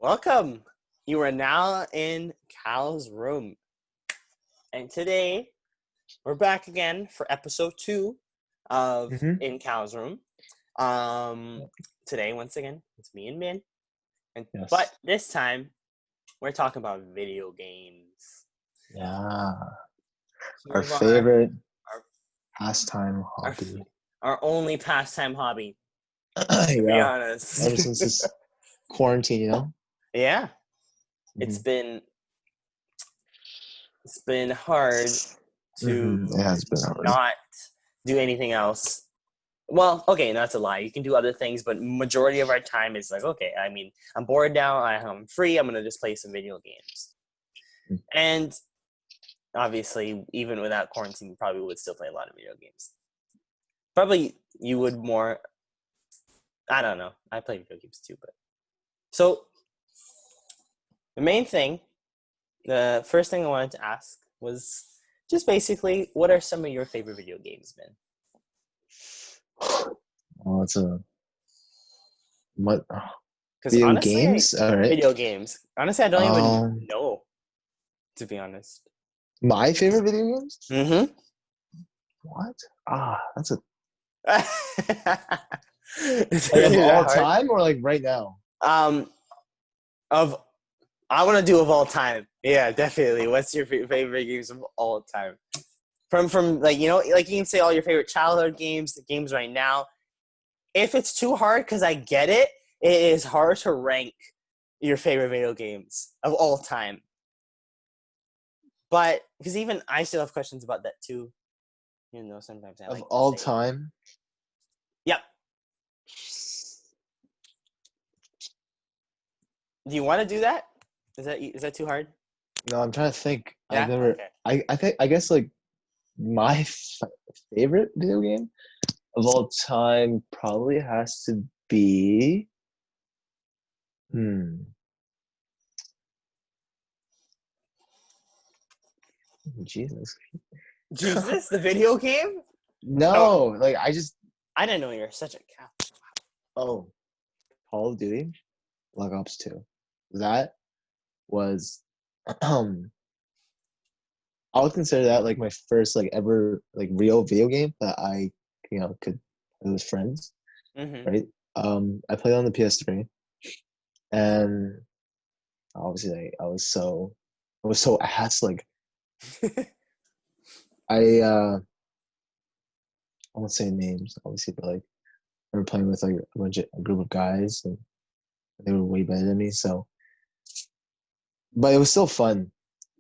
Welcome. You are now in Cal's room. And today, we're back again for episode 2 of In Cal's Room. Today, once again, it's me and Min. Yes. But this time, we're talking about video games. Yeah. Some Our of favorite pastime hobby. Our only pastime hobby, to be honest. Ever since this quarantine, you know? Yeah. It's been hard to It has been hard. not do anything else. Well, okay, that's a lie. You can do other things, but majority of our time is like, okay, I mean, I'm bored now. I'm free. I'm going to just play some video games. And obviously, even without quarantine, you probably would still play a lot of video games. Probably you would more. I don't know. I play video games too, but so the main thing, the first thing I wanted to ask was just basically, what are some of your favorite video games, man? Oh, it's a what? Video honestly, games? All right. Video games. Honestly, I don't even know, to be honest. My favorite video games? Mm-hmm. What? That's a really of all time or like right now? I want to do of all time. Yeah, definitely. What's your favorite games of all time? From like, you know, like you can say all your favorite childhood games, the games right now. If it's too hard, because I get it, it is hard to rank your favorite video games of all time. But because even I still have questions about that too. You know, sometimes I of like all time. Yep. Do you want to do that? Is that too hard? No, I'm trying to think. Yeah? I've never. Okay. I guess like my favorite video game of all time probably has to be. Jesus, the video game? No, like I didn't know you're such a cow. Oh, Call of Duty, Black Ops 2. That was, I would consider that like my first like ever like real video game that I could play with friends, right? I played on the PS3, and obviously I was so ass like I won't say names obviously, but like I were playing with like a group of guys, and they were way better than me. So, but it was still fun,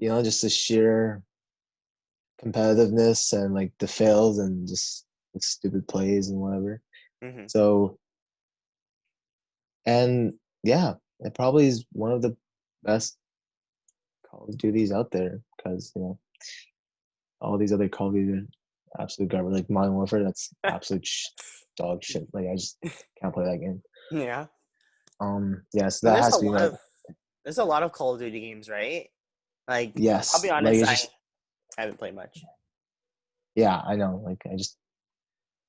just the sheer competitiveness and like the fails and just like, stupid plays and whatever. So, and yeah, it probably is one of the best Call of Duties out there because all these other Call of Duty are absolute garbage. Like Modern Warfare, that's absolute dog shit. Like I just can't play that game. Yeah. Yeah, so that has to be there's a lot of Call of Duty games, right? Like, yes. I'll be honest, I haven't played much. Yeah, I know. Like,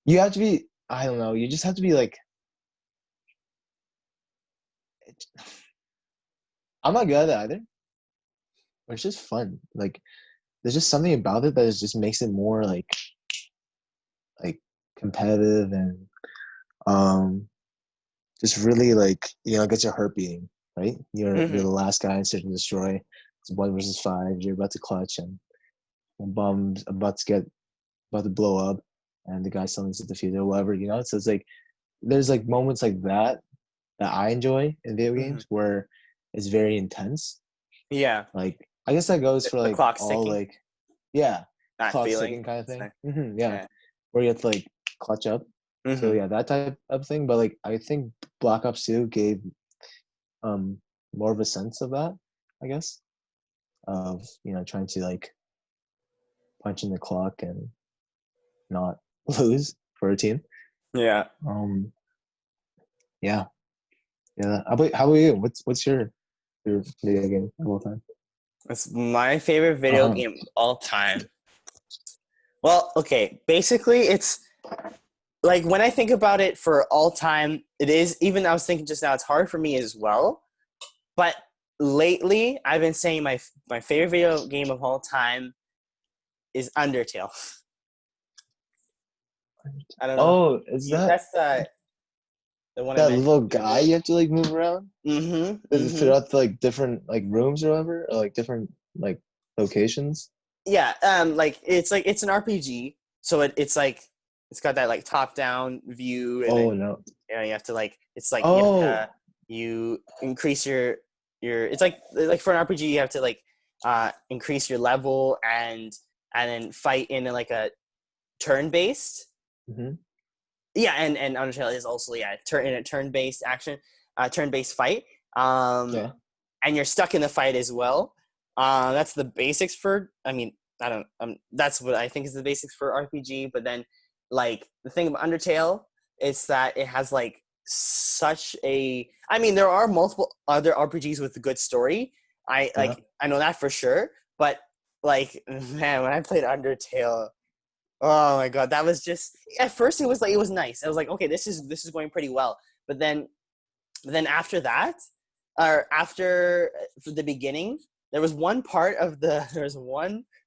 you have to be, I don't know, you just have to be like, I'm not good at it either. But it's just fun. Like, there's just something about it that just makes it more like competitive and just really like, gets your heart beating, right? You're the last guy in Search and Destroy. It's 1 versus 5. You're about to clutch and bombs about to blow up, and the guy still needs to defeat it or whatever, So it's like there's like moments like that I enjoy in video games where it's very intense. Yeah. Like I guess that goes for like clock all sticking. like clock feeling. sticking kind of thing. Yeah. Where you have to like clutch up. So yeah, that type of thing. But like I think Black Ops 2 gave more of a sense of that, I guess. Of trying to like punch in the clock and not lose for a team. Yeah. Yeah. How about you? What's your video game of all time? It's my favorite video game of all time. Well, okay. Basically, it's like when I think about it for all time, it is, even I was thinking just now, it's hard for me as well. But lately, I've been saying my favorite video game of all time is Undertale. I don't know. Oh, is that That's the one I that mentioned little to you, guy right? you have to like move around throughout the, like different like rooms or whatever, or like different like locations? Yeah, like it's an RPG, so it's like it's got that like top down view, and then Oh no. you have to like it's like Oh. you increase your it's like for an RPG you have to like increase your level and then fight in like a turn based. Hmm. Yeah, and Undertale is also in a turn based action, turn based fight. Um, Yeah. and you're stuck in the fight as well. That's the basics for. I mean, I don't. That's what I think is the basics for RPG. But then, like the thing about Undertale is that it has like such a. I mean, there are multiple other RPGs with a good story. Yeah. I know that for sure. But like, man, when I played Undertale, oh my god, that was just at first it was like it was nice. I was like, okay, this is going pretty well. But then after that, or after for the beginning, there was one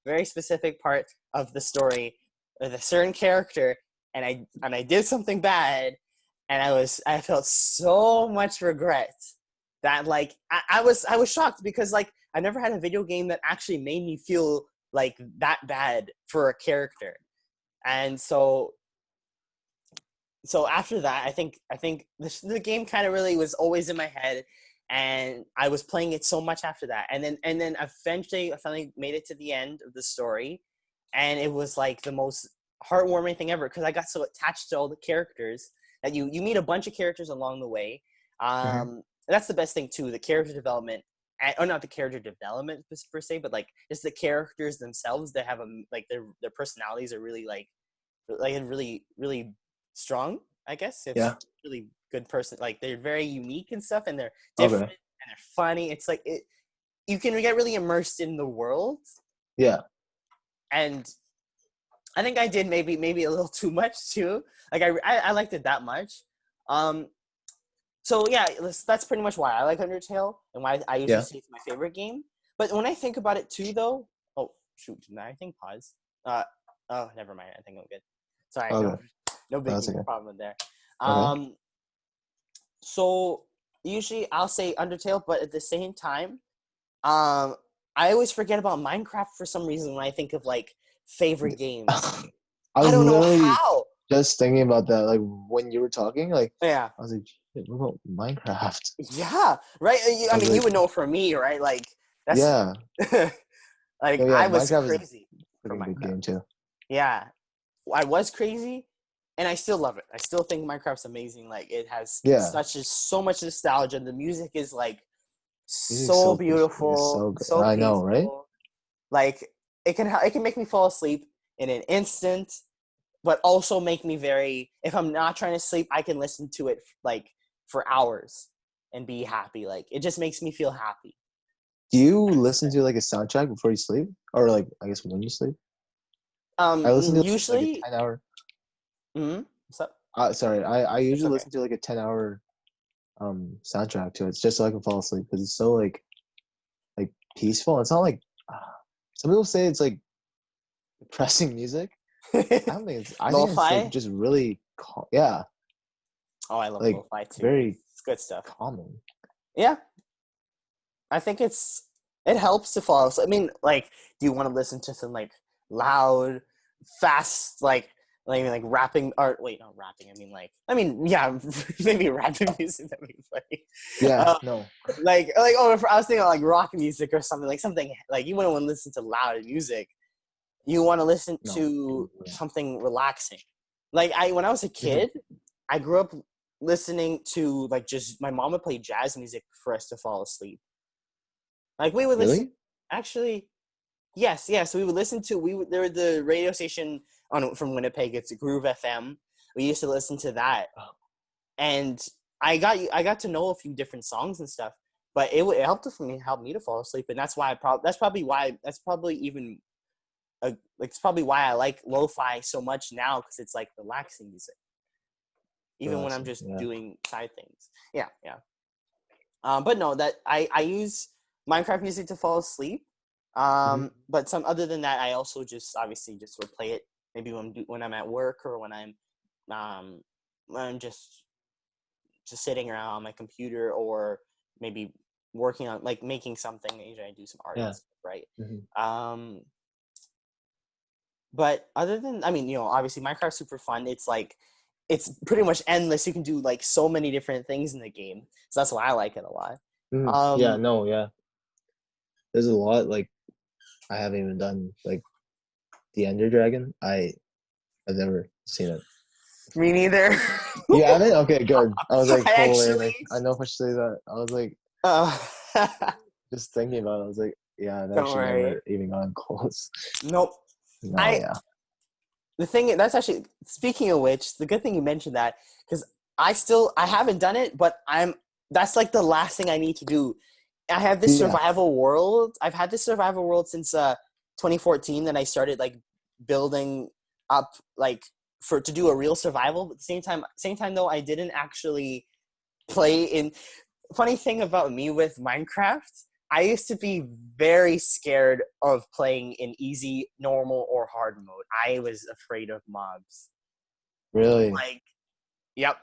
very specific part of the story with a certain character, and I did something bad, and I felt so much regret that like I was shocked because like I never had a video game that actually made me feel like that bad for a character. And so after that, I think the game kind of really was always in my head, and I was playing it so much after that, and then eventually I finally made it to the end of the story, and it was like the most heartwarming thing ever because I got so attached to all the characters that you meet a bunch of characters along the way. Hmm. That's the best thing too, the character development, or not the character development per se, but like just the characters themselves. They have like their personalities are really like really really strong, I guess. It's Yeah. really good person, like they're very unique and stuff, and they're Okay. different and they're funny. It's like you can get really immersed in the world, Yeah. and I think I did maybe a little too much too. Like I liked it that much. um so yeah, that's pretty much why I like Undertale and why I usually Yeah. say it's my favorite game. But when I think about it too though, oh shoot, did I think pause? uh oh, never mind, I think I'm good. Sorry, no, Okay. no That's big okay. problem there. Okay. um so usually I'll say Undertale, but at the same time, um, I always forget about Minecraft for some reason when I think of like favorite games. I I was don't know literally how. just thinking about that, like when you were talking, like Yeah, I was like, shit, what about Minecraft? yeah, right. I I was mean, you like, would know for me, right? Like that's yeah, like oh yeah, I was Minecraft is a crazy for freaking good Minecraft. game too. Yeah, I was crazy, and I still love it. I still think Minecraft's amazing. Like it has Yeah, so much nostalgia. The music is like music's so so peaceful. It's beautiful, so good. so I know, right? peaceful. Like it can make me fall asleep in an instant, but also make me very. If I'm not trying to sleep, I can listen to it like for hours and be happy. Like it just makes me feel happy. Do you listen to like a soundtrack before you sleep, or like I guess when you sleep? I listen to like a Usually, 10 hour. what's up? Sorry, I It's usually okay. listen to like a 10 hour soundtrack to it just so I can fall asleep because it's so like peaceful. It's not like some people say it's like depressing music. I don't think it's. I think it's like Lo-fi. just really yeah, Oh, I love like lo-fi too. very It's good stuff. calming. Yeah, I think it helps to fall asleep. I mean, like, do you want to listen to some like loud, fast, like rapping? Or wait, not rapping. I mean, yeah, maybe rapping music that'd be funny. Yeah, Uh, no, like oh, if I was thinking of, like rock music or something like you wouldn't want to listen to loud music. You want to listen no. to something relaxing. Like when I was a Mhm. kid, I grew up listening to like just my mom would play jazz music for us to fall asleep. Like we would listen. Really? Actually, yes, yes. We would listen to there was the radio station on from Winnipeg. It's Groove FM. We used to listen to that, and I got to know a few different songs and stuff. But it helped me to fall asleep, and that's why that's probably even like it's probably why I like lo-fi so much now because it's like relaxing music, even when I'm Relaxing. just Yeah. doing side things. Yeah, yeah. But no, that I use Minecraft music to fall asleep. Mm-hmm. But some other than that, I also just obviously just would play it maybe when I'm at work or um when I'm just sitting around on my computer or maybe working on like making something. Usually I do some art Yeah. and stuff, right? Mm-hmm. Um, but other than, I mean, obviously Minecraft's super fun. It's like it's pretty much endless. You can do like so many different things in the game, so that's why I like it a lot. Mm-hmm. Yeah. Um, No. Yeah. There's a lot like I haven't even done. Like the Ender Dragon. I've never seen it. Me neither. You haven't? Okay, good. I was like, I holy, actually, like I know if I should say that. I was like, uh, just thinking about it. I was like, yeah, I've don't actually worry. never even gotten close. Nope. No, I yeah. the thing that's actually speaking of which, the good thing you mentioned that because I haven't done it, but that's like the last thing I need to do. I have this Yeah. survival world. I've had this survival world since 2014 that I started like building up like for to do a real survival. But at the same time though, I didn't actually play in. Funny thing about me with Minecraft, I used to be very scared of playing in easy, normal, or hard mode. I was afraid of mobs. Really. Like, yep,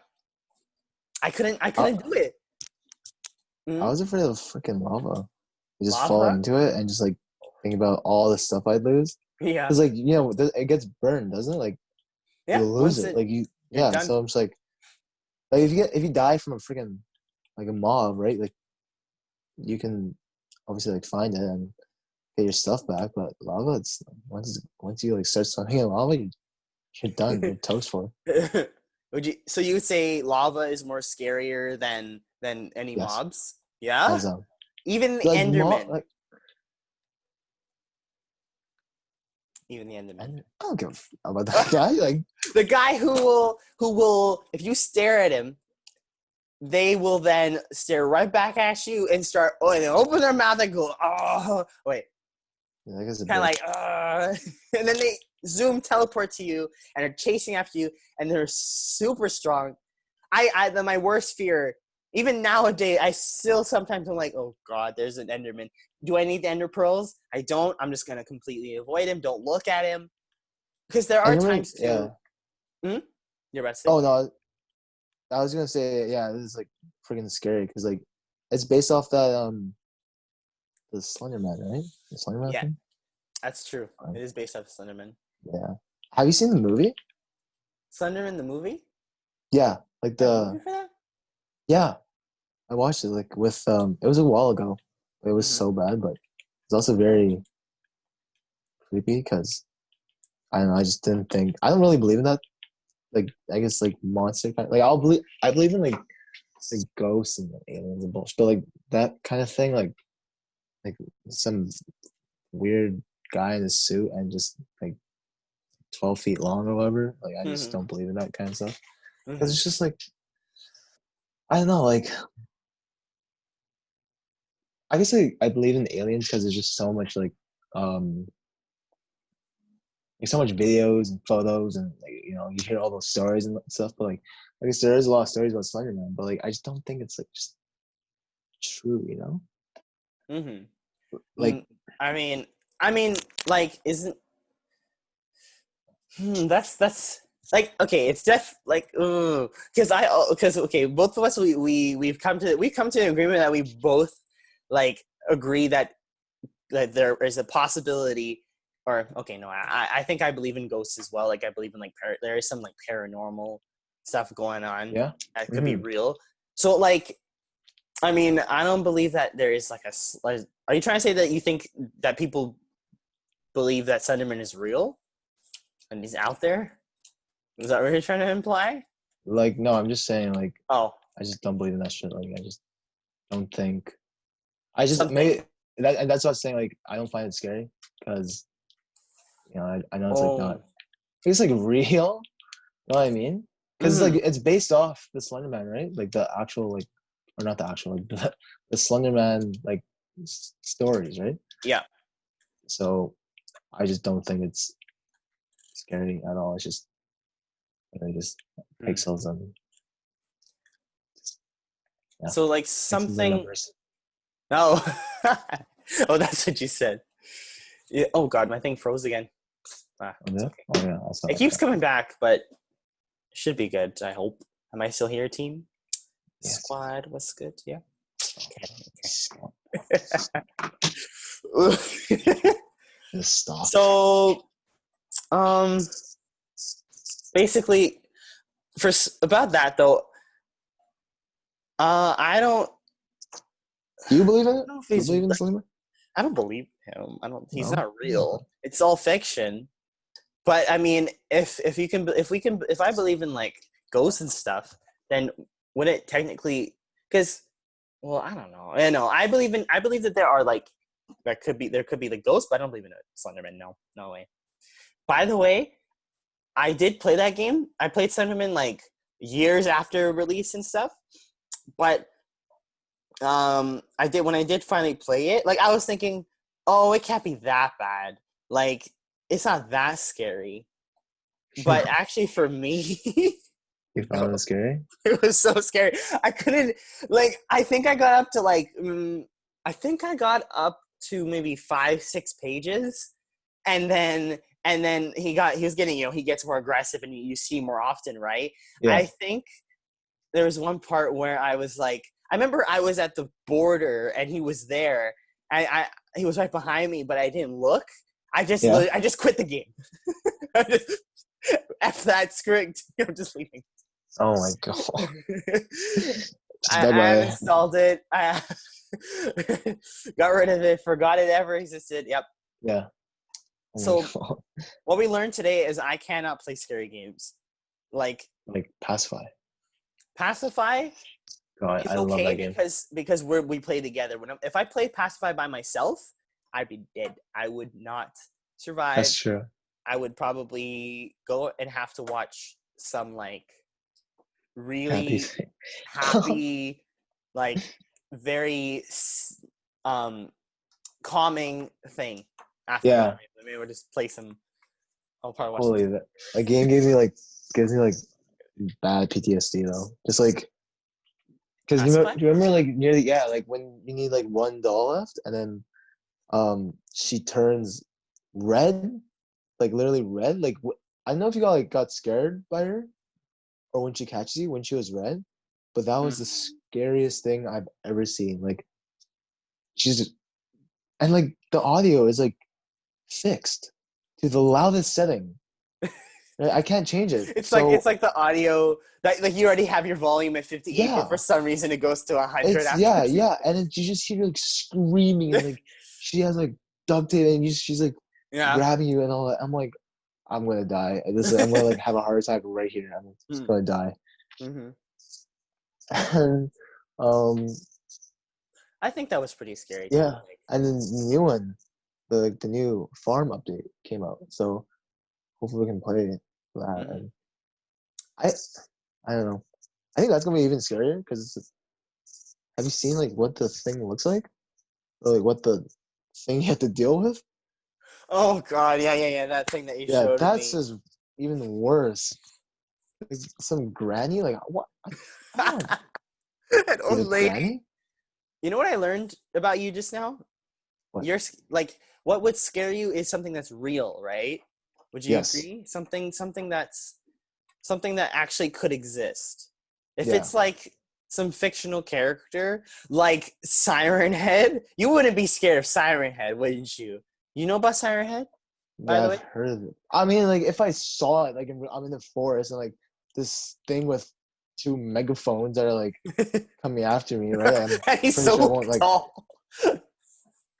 I I, couldn't do it. I Mm-hmm. was afraid of freaking lava. You just fall Lava? into it and just like think about all the stuff I'd lose. Yeah, Cause like it gets burned, doesn't it? Like yeah. you lose Once it. it, Like you, you're yeah. done. So I'm just like if you die from a freaking like a mob, right? Like you can obviously like find it and get your stuff back. But lava, it's once you like start swimming in lava, you're done. You're toast for. Would you? So you would say lava is more scarier than any Yes, mobs? Yeah, hands down. even the Like Enderman. like Even the Enderman. I don't give a about that guy. Like The guy who will if you stare at him, they will then stare right back at you and start and they open their mouth and go, oh wait, yeah, that guy's a kind of bitch. like and then they zoom teleport to you and are chasing after you and they're super strong. My worst fear, even nowadays, I still sometimes I'm like, oh god, there's an Enderman. Do I need the Ender pearls? I don't. I'm just gonna completely avoid him. Don't look at him because there are Enderman, times yeah. too. Hmm? You're about to say? Oh no, I was gonna say yeah. This is like freaking scary because like it's based off that the Slender Man, right? The Slender Man Yeah, thing. that's true. Um, It is based off Slenderman. yeah. Have you seen the movie? Slenderman the movie? Yeah, like That movie for that? yeah. I watched it like with it was a while ago. It was Mm-hmm. so bad, but it's also very creepy because I don't know, I just didn't think I don't really believe in that. Like I guess like monster kind like I believe in like ghosts and aliens and bullshit. But like that kind of thing, like some weird guy in a suit and just like 12 feet long or whatever. Like I just Mm-hmm. don't believe in that kind of stuff. Because Mm-hmm. it's just like I don't know, like I guess I believe in aliens because there's just so much um like so much videos and photos and like, you hear all those stories and stuff, but like I guess there is a lot of stories about Slenderman, but like I just don't think it's like just true. Mm-hmm. Like I mean, I mean, like, isn't that's like okay, it's like because okay, both of us we've come to an agreement that we both like agree that there is a possibility or okay no I think I believe in ghosts as well like I believe in like there is some like paranormal stuff going on yeah. that could be Hmm. real so like I mean I don't believe that there is like like, are you trying to say that you think that people believe that Slenderman is real and he's out there, is that what you're trying to imply? Like no, I'm just saying like Oh, I just don't believe in that shit. Like I just don't think I just something. maybe and that's what I'm saying. Like I don't find it scary because I know it's like not Oh. it's like real. You know what I mean? Because it's like Mm-hmm. it's based off the Slender Man, right? Like the actual like or not the actual like the Slender Man like stories, right? Yeah. So I just don't think it's scary at all. It's just just Mm. pixels and Yeah. So like Thanks to the something. numbers. Oh, oh, that's what you said. Yeah. Oh God, my thing froze again. It's Yeah. okay. Oh yeah. I saw It keeps coming back, but it should be good. I hope. Am I still here, team? Yes. Squad, what's good? Yeah. Just stop. So, um, basically, about that though, I don't Do you believe in it? know if Do you he's. believe in Slimer? I don't believe him. I don't. He's No. not real. It's all fiction. But I mean, if I believe in like ghosts and stuff, then would it technically? Because, well, I don't know. I know. I believe that there are like there could be like ghosts, but I don't believe in a Slenderman. No, no way. By the way, I did play that game. I played Slenderman like years after release and stuff, but I did when I did finally play it. Like I was thinking, oh, it can't be that bad. Like it's not that scary. But actually, for me, You found it scary? it was so scary. I couldn't like. I think I got up to like. I think I got up to maybe 5-6 pages, and then he was getting he gets more aggressive and you see more often, right? Yeah. I think there was one part where I was like, I remember I was at the border and he was there. He was right behind me, but I didn't look. I just quit the game. I just F that script. I'm just leaving. Oh my god. I Bye-bye. uninstalled it. I got rid of it. Forgot it ever existed. Yep. Yeah. Oh So my god. what we learned today is I cannot play scary games. Like Like Pacify. Pacify God, is I love okay that game. because we play together. If I play Pacify by myself, I'd be dead. I would not survive. That's true. I would probably go and have to watch some like really Happy. happy, like very calming thing after Yeah. that. Maybe we'll just play some. I'll probably watch. Holy, that game gives me like bad PTSD though. Just like because Pacify? do you remember like near the like when you need like one doll left and then she turns red, like literally red. Like I don't know if you got scared by her or when she catches you when she was red, but that was the scariest thing I've ever seen. Like she's and like the audio is like fixed to the loudest setting. Right? I can't change it. It's So like the audio that like you already have your volume at 58, yeah, but for some reason it goes to 100 it's after. and then you just hear like screaming and like she has like duct tape and she's like Yeah. grabbing you and all that. I'm like, I'm gonna die. I'm gonna like have a heart attack right here. I'm just gonna die. Mm-hmm. And I think that was pretty scary. yeah, Too. and then the new one, the new farm update came out. So hopefully we can play that. And I don't know. I think that's gonna be even scarier because have you seen like what the thing looks like, or like what the thing you have to deal with? Oh God, yeah. That thing that you Yeah, showed that's me. just even worse. Like some granny, like what? I don't An need old a lady. granny. You know what I learned about you just now? What? You're like, what would scare you is something that's real, right? Would you Yes. agree? Something that actually could exist. If Yeah. it's like some fictional character, like Siren Head, you wouldn't be scared of Siren Head, wouldn't you? You know about Siren Head, by Yeah, the I've way? heard of it. I mean, like if I saw it, like I'm in the forest and like this thing with two megaphones that are like coming after me, right? I'm And he's pretty sure I so won't like tall.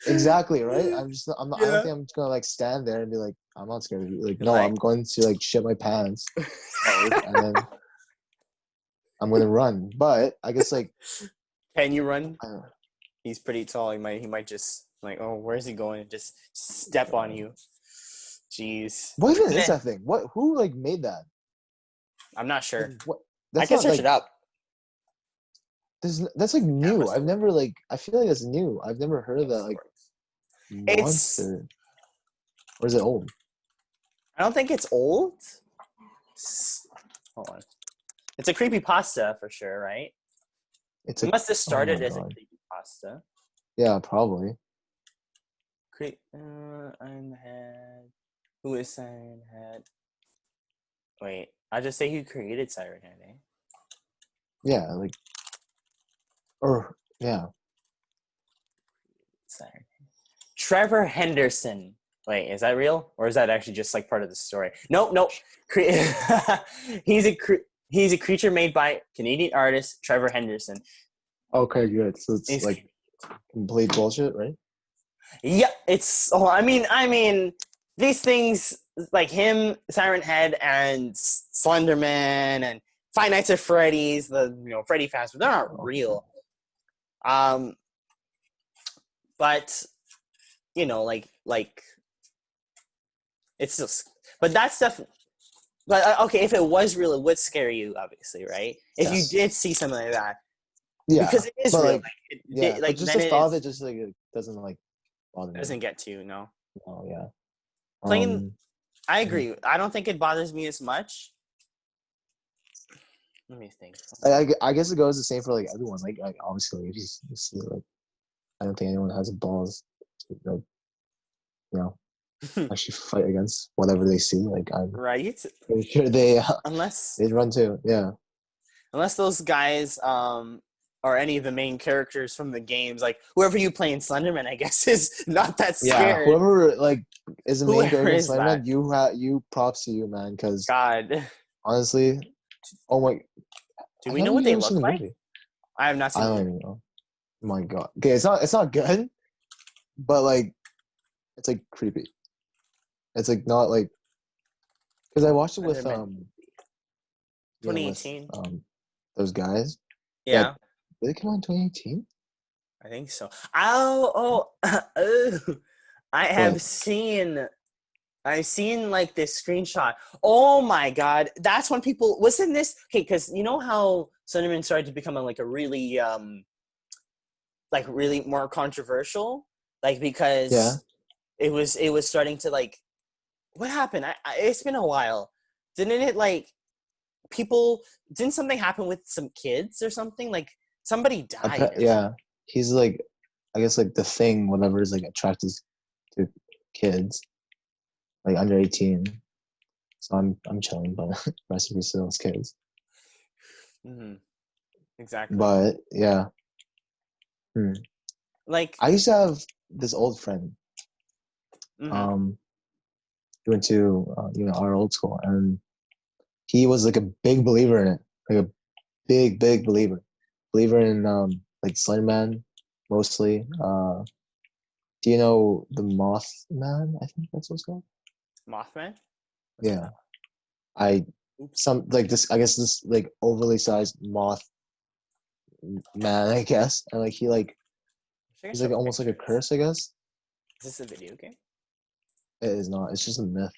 exactly right. I'm just I'm not, I don't Yeah. think I'm just gonna like stand there and be like I'm not scared of you. Like You're no, like, I'm going to like shit my pants hard and then I'm gonna run. But I guess like can you run? I don't know. He's pretty tall. He might just like, oh, where's he going? And just step on you. Jeez. What even is Nah, that thing? What who like made that? I'm not Like sure. what? I That's can not search it like up. that's like new. Camera I've still works. never like I feel like it's new. I've never heard of Camera that still like works. It's. monster. Or is it old? I don't think it's old. Hold on. It's a creepy pasta for sure, right? It's It a must have oh my started as a god. creepypasta. Yeah, probably. Iron Head. Who is Siren Head? Wait, I'll just say who created Siren Head, eh? Yeah, like or yeah. Siren. Trevor Henderson. Wait, is that real, or is that actually just like part of the story? Nope, nope. he's he's a creature made by Canadian artist Trevor Henderson. Okay, good. So it's He's, like complete bullshit, right? yeah, it's. Oh, I mean, these things like him, Siren Head, and Slenderman, and Five Nights at Freddy's, Freddy Fazbear. They're not Oh, real. Um, but like it's just. But that stuff. But okay, if it was real, it would scare you, obviously, right? If you yes. did see something like that, Yeah, because it is but real. like Like, yeah, but just then the it thought of it is just like it doesn't like bother me. doesn't get to you. No, Oh yeah. playing. I Mhm. agree. I don't think it bothers me as much. Let me think. I guess it goes the same for like everyone. Like obviously, if you see like I don't think anyone has balls to like you know actually fight against whatever they see. Like I'm Right? pretty sure they Unless they'd run too. Yeah. those guys are any of the main characters from the games, like whoever you play in Slenderman, I guess is not that Yeah, scared. whoever like is the main Whoever character in is that? Slenderman, you props to you, man. Because God. honestly, oh my, Do I we can't know believe what you they haven't seen look the like? movie. I have not I seen the don't movie. even know. Oh my god. Okay, it's not good, but like it's like creepy. It's like not like because I watched it with Slenderman with 2018. those guys. Yeah, Yeah, did it come out in 2018? I think so. Oh, I What? have seen. I've seen like this screenshot. Oh my god, that's when people wasn't this okay? Because you know how Slenderman started to become like a really like really more controversial, like Yeah, because it was starting to like what happened? It's been a while, didn't it? Like people didn't something happen with some kids or something? Like somebody died or something. yeah. He's like, I guess like the thing, whatever is like attracted to kids like under 18. So I'm chilling, but rest in peace to those kids. Mm-hmm. Exactly. But yeah, hmm. Like, I used to have this old friend. mm-hmm. Um, he went to our old school, and he was like a big believer in it, like a big believer in like Slenderman mostly. Do you know the Mothman? I think that's what it's called. Mothman. What's Yeah, that? I Oops. some like this. I guess this like overly sized moth man. I guess, and like Should I he's show like almost like a pictures? curse. I guess Is this a video game? it is not. It's just a myth.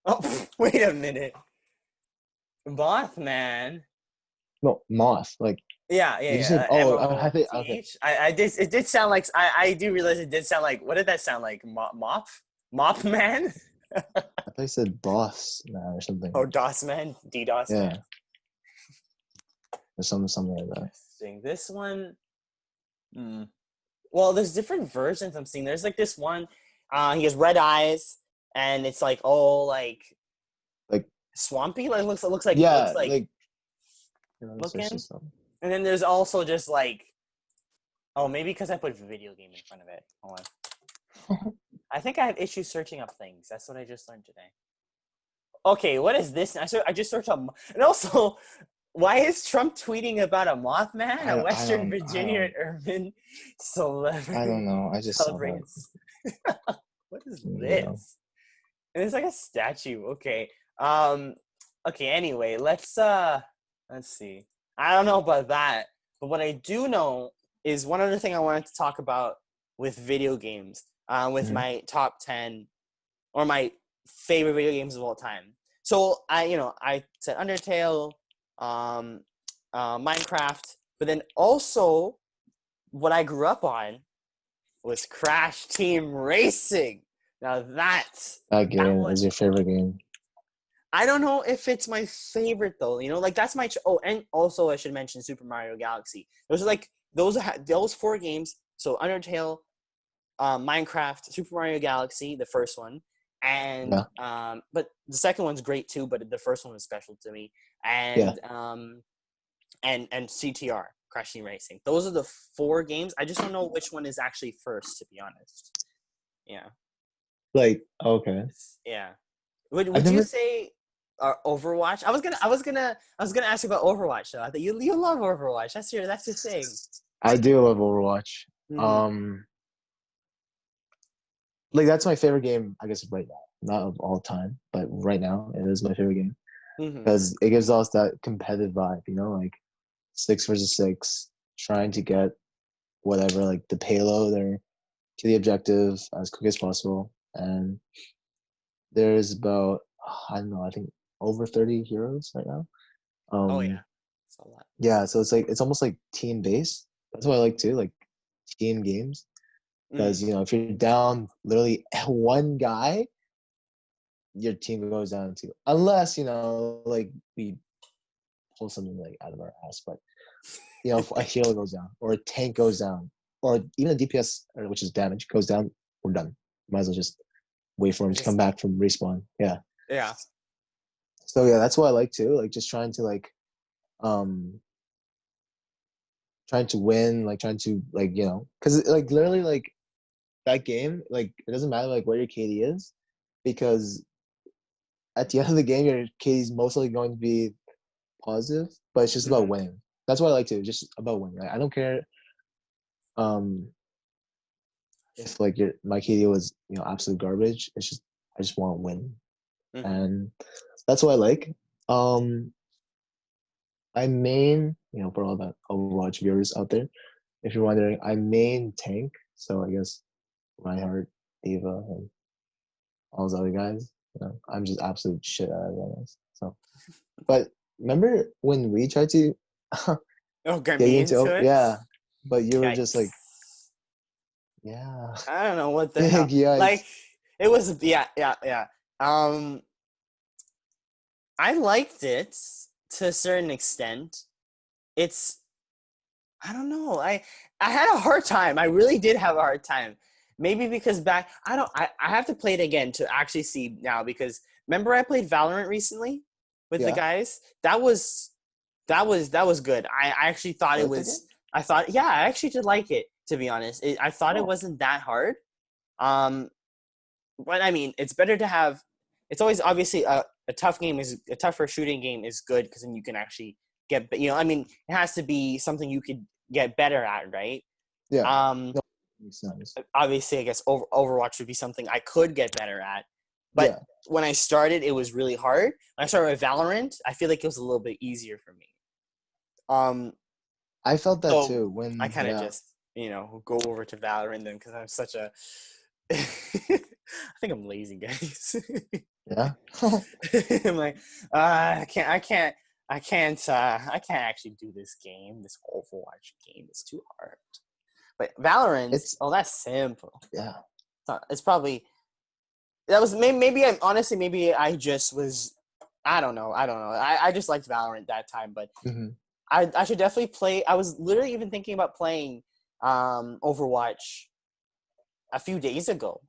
Damn. Oh, wait a minute. Mothman. No moth. Like Yeah, yeah, did you say? yeah. Oh, I think okay. MOTH. I did. It did sound like. I do realize it did sound like. What did that sound like? Mop man. I thought you said boss man or something. Oh, DOS man. DDoS man. Yeah, or something like that. Interesting. This one. Hmm. Well, there's different versions I'm seeing. There's like this one. He has red eyes, and it's like all like Like swampy. Like looks yeah, like like search looking. this up. And then there's also just like, oh, maybe because I put video game in front of it. Hold on. I think I have issues searching up things. That's what I just learned today. Okay, what is this? I just searched up, and also, why is Trump tweeting about a Mothman, a I Western don't I Virginia don't urban I celebrity don't know. I just saw that. celebrates? What is Yeah. this? And it's like a statue. Okay. Okay. Anyway, let's see. I don't know about that, but what I do know is one other thing I wanted to talk about with video games. With Mhm. my top 10 or my favorite video games of all time. So I said Undertale, um, Minecraft, but then also what I grew up on was Crash Team Racing. Now That that game was is your favorite game. I don't know if it's my favorite though. Like that's my. Oh, and also I should mention Super Mario Galaxy. Those are like those 4 games. So Undertale, Minecraft, Super Mario Galaxy, the first one, and Yeah, but the second one's great too. But the first one was special to me, yeah. and CTR, Crash Team Racing. Those are the 4 games. I just don't know which one is actually first, to be honest. Yeah, Like, okay, yeah. Would I've Would you never. say Overwatch? I was gonna ask you about Overwatch though. I thought you love Overwatch. That's your thing. I do love Overwatch. Mm-hmm. Um, like that's my favorite game, I guess, right now. Not of all time, but right now it is my favorite game Mm-hmm. because it gives us that competitive vibe. Like 6 versus 6, trying to get whatever, like the payload or to the objective as quick as possible. And there's about, I don't know, I think over 30 heroes right now. Oh yeah, Um, it's a lot. yeah, so it's almost like team based. That's what I like too, like team games. Mm-hmm. Because if you're down literally one guy, your team goes down too. Unless like we pull something like out of our ass, but if a healer goes down or a tank goes down or even a DPS, which is damage, goes down, we're done. Might as well just wait for him to come Just back from respawn. Yeah. yeah. So yeah, that's what I like too. Like just trying to like um trying to win, like trying to like because like literally like that game, like it doesn't matter like what your KD is, because at the end of the game your KD is mostly going to be positive, but it's just about Mm-hmm. winning. That's what I like to do, just about winning. Like, I don't care um if like my KD was absolute garbage. It's just I just want to win, Mm-hmm. and that's what I like. Um, I main for all the Overwatch viewers out there, if you're wondering, I main tank. So I guess Reinhardt, Diva, and all those other guys. I'm just absolute shit at it. So, but remember when we tried to Oh, got get you me into into it. yeah, but you were just like, Yikes. yeah, I don't know what the big hell. Like yikes. it was. Yeah, yeah, yeah. Um, I liked it to a certain extent. It's I don't know. I had a hard time. I really did have a hard time. Maybe because back I don't I have to play it again to actually see now because remember I played Valorant recently with the Yeah, guys? That was good. I actually thought you it like that game? was I thought yeah, I actually did like it to be honest. I thought it Oh, wasn't that hard. Um but I mean, it's better to have it's always obviously a tough game is a tougher shooting game is good because then you can actually I mean, it has to be something you could get better at, right? yeah. Um, No, makes sense. obviously, I guess Overwatch would be something I could get better at. But Yeah, when I started, it was really hard. When I started with Valorant, I feel like it was a little bit easier for me. Um, I felt that so too. I When kind of just, go over to Valorant then because I'm such a. I think I'm lazy, guys. yeah. I'm like, I can't actually do this game, this Overwatch game. It's too hard. But Valorant, It's oh, that's simple. yeah. It's probably that was maybe I honestly maybe I just was I don't know. I just liked Valorant that time, but Hmm. I should definitely play. I was literally even thinking about playing Overwatch a few days ago.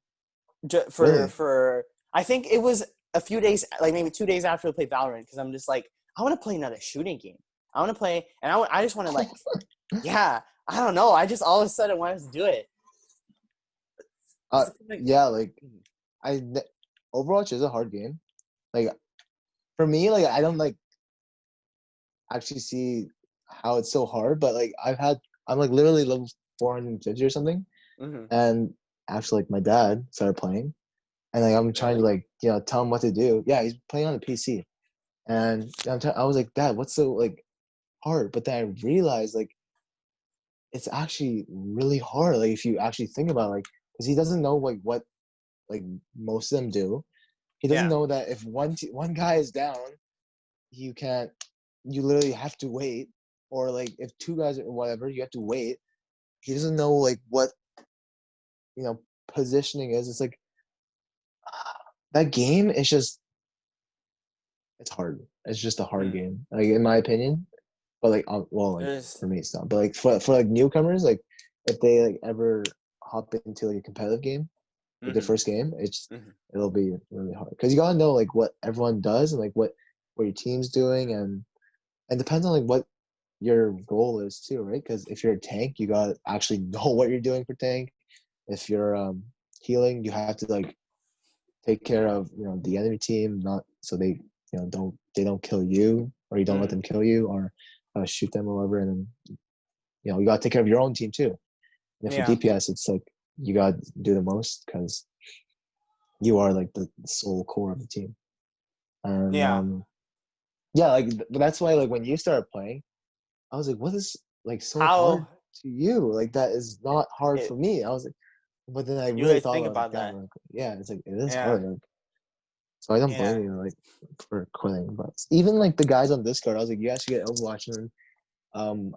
For Really. for I think it was a few days, like maybe 2 days after I played Valorant, because I'm just like I want to play another shooting game. I want to play, and I just want to like yeah. I don't know. I just all of a sudden wanted to do it. Uh, Like, yeah. Like I Overwatch is a hard game. Like for me, like I don't like actually see how it's so hard, but like I'm like literally level 450 or something, mm-hmm. and actually like my dad started playing, and like I'm trying to Really? like tell him what to do. Yeah, he's playing on the PC, and I was like, Dad, what's so like hard? But then I realized like it's actually really hard. Like if you actually think about it, like because he doesn't know like what like most of them do. He doesn't Yeah. know that if one guy is down, you can't. You literally have to wait, or like if two guys or whatever, you have to wait. He doesn't know like what you know positioning is. It's like that game is just it's hard. It's just a hard Mm. game, like in my opinion. But like, well, like There's, for me, it's not. But like for like newcomers, like if they like ever hop into like a competitive game, like their mm-hmm, first game, mm-hmm. it'll be really hard because you gotta know like what everyone does and like what your team's doing and depends on like what your goal is too, right? Because if you're a tank, you gotta actually know what you're doing for tank. If you're healing, you have to like take care of the enemy team, not so they don't kill you or you don't let Mm-hmm. them kill you or shoot them or whatever. And then you gotta take care of your own team too. And for Yeah, DPS, it's like you gotta do the most because you are like the sole core of the team. And yeah. yeah, like but that's why like when you started playing, I was like, what is like so hard How to you? Like that is not hard it, for me. I was like, but then I you really guys thought think about it, like, about damn, that? like, yeah, it's like it is Yeah, hard. Like, so I don't yeah. blame you like for quitting. But even like the guys on Discord, I was like, you guys should get Overwatch. And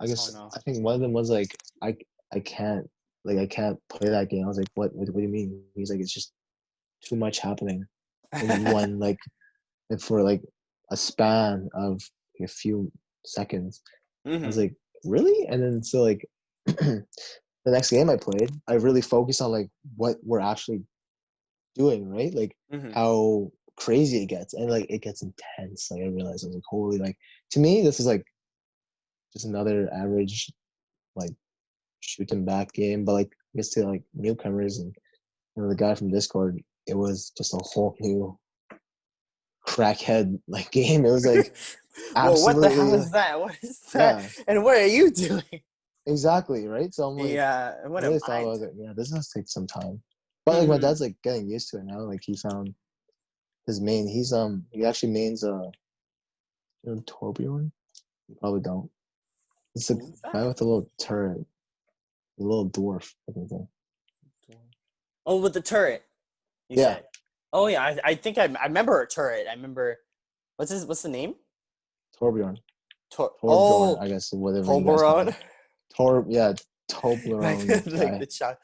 I Oh guess no. I think one of them was like, I can't I can't play that game. I was like, what do you mean? He's like, it's just too much happening in one like and for like a span of a few seconds. I was Mm-hmm, like, really? And then so like the next game I played, I really focused on like what we're actually doing, right? Like mm-hmm. how crazy it gets. And like it gets intense. Like I realized I was like, holy, like to me, this is like just another average like shoot and back game. But like I guess to like newcomers and the guy from Discord, it was just a whole new crackhead like game. It was like Well, what the hell absolutely is that? What is that? yeah, And what are you doing? exactly, right? So I'm like Yeah, I what really am thought I about doing? it. Yeah, this has to take some time. But like my Mm-hmm. dad's like getting used to it now. Like he found his main. He actually mains Torbjorn? You probably don't. It's a Who's guy that? with a little turret, a little dwarf looking thing. Oh, with the turret, you Yeah, said. Oh yeah, I think I remember a turret. I remember what's the name? Torbjorn. Torbjorn, Oh, I guess whatever you guys call Toblerone. him. Yeah, like Toblerone like guy. the chuck.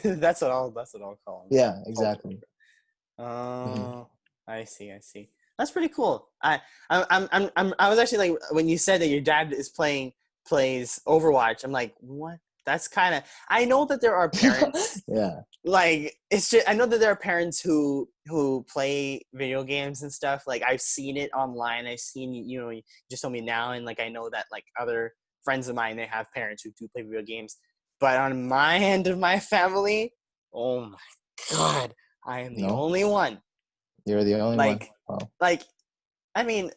That's what I'll call him. Yeah, Toblerone. exactly. Hmm. Oh, I see. I see. That's pretty cool. I was actually like when you said that your dad plays Overwatch. I'm like, what? That's kind of. I know that there are parents Yeah, like it's just I know that there are parents who play video games and stuff. Like I've seen it online. I've seen you just told me now, and like I know that like other friends of mine they have parents who do play video games. But on my end of my family, oh my god, I am the no, only one. you're the only one. Like Wow. like I mean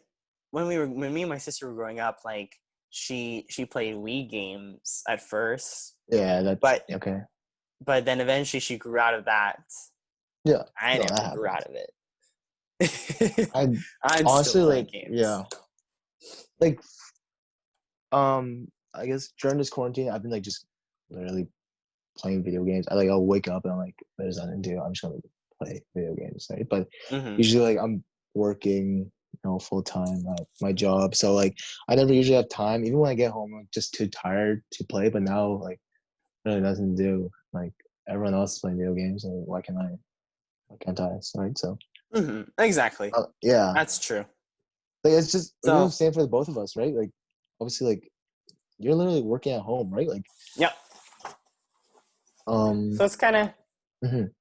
when me and my sister were growing up, like she played Wii games at first, Yeah, that's but okay. but then eventually she grew out of that. Yeah, I no, that never grew out happens. of it. I I'm still honestly playing like, games. yeah, like I guess during this quarantine, I've been like just literally playing video games. I'll wake up and I'm like, there's nothing to do. I'm just gonna play video games, right? But Hmm. usually like I'm working, full time at my job. So like I never usually have time. Even when I get home, I'm just too tired to play. But now like really nothing to do. Like everyone else is playing video games, and why can't I? Why can't I? Right? So Hmm. Exactly. yeah, That's true. like it's just So, same for the both of us, right? Like obviously like you're literally working at home, right? Like yep. um So it's kind of mhm,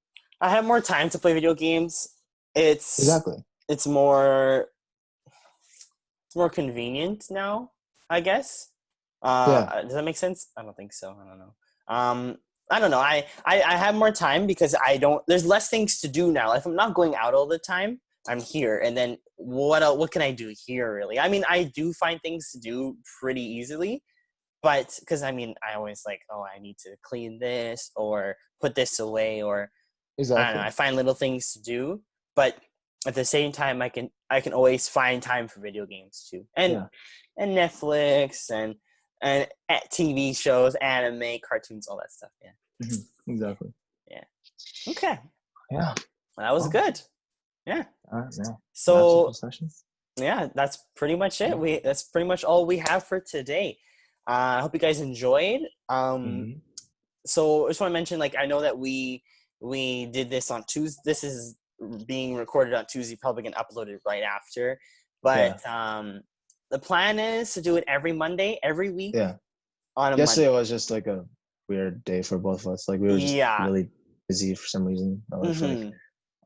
I have more time to play video games. It's exactly. it's more it's more convenient now, I guess. Yeah, Does that make sense? I don't think so. I don't know. I don't know. I have more time because I don't. There's less things to do now. If I'm not going out all the time, I'm here. And then what else, what can I do here? Really? I mean, I do find things to do pretty easily, but because I mean, I always like, oh, I need to clean this or put this away, or I don't know. exactly. I find little things to do, but at the same time, I can always find time for video games too, Yeah. and Netflix and TV shows, anime, cartoons, all that stuff. Yeah, yeah, Exactly. yeah. Okay, Yeah. well, that was Well, good. Yeah. yeah. Wraps up the So session. yeah, that's pretty much it. Yeah. That's pretty much all we have for today. I hope you guys enjoyed. Mm-hmm. So I just want to mention, like, I know that we did this on Tuesday. This is being recorded on Tuesday, probably gonna upload it right after. But the plan is to do it every Monday, every week Yeah. on a Yesterday Monday. was just like a weird day for both of us. Like we were just Yeah. really busy for some reason with like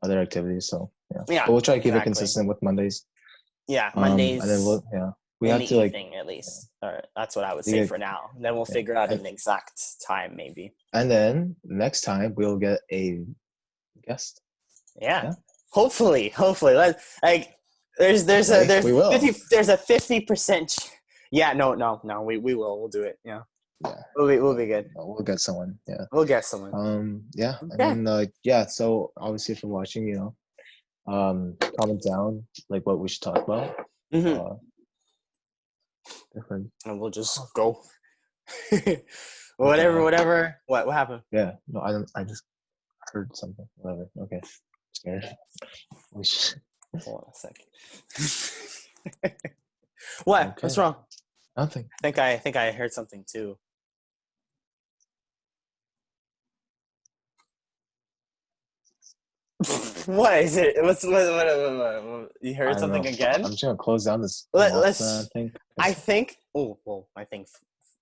other activities. So yeah. Yeah. But we'll try to keep it Exactly. consistent with Mondays. Yeah, And then Mondays we in have the to like evening at least. Or that's what I would you say get- for now. Then we'll figure out an exact time maybe. and then next time we'll get a guest. Yeah. Hopefully. Like there's We will. 50%. Yeah, no. We will. We'll do it. Yeah. Yeah. We'll be good. We'll get someone. Yeah. We'll get someone. Yeah. Okay. And then so obviously if you're watching, comment down like what we should talk about. Different. And we'll just go. Whatever. What happened? Yeah. No, I just heard something. Whatever. Okay. Scared. Hold on a second. What? Okay. What's wrong? Nothing. I think I heard something too. What is it? What? You heard something again? I'm just gonna close down this. Let's. Thing. I think. Oh, well, my thing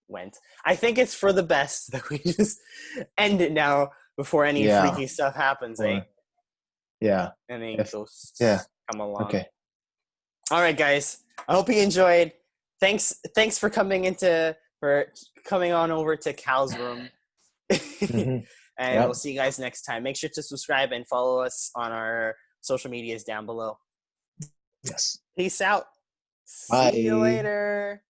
went. I think it's for the best that we just end it now before any freaky stuff happens. Yeah. Any ghosts come along. Okay. All right, guys. I hope you enjoyed. Thanks for coming on over to Cal's room. And we'll see you guys next time. Make sure to subscribe and follow us on our social medias down below. Yes. Peace out. Bye. See you later.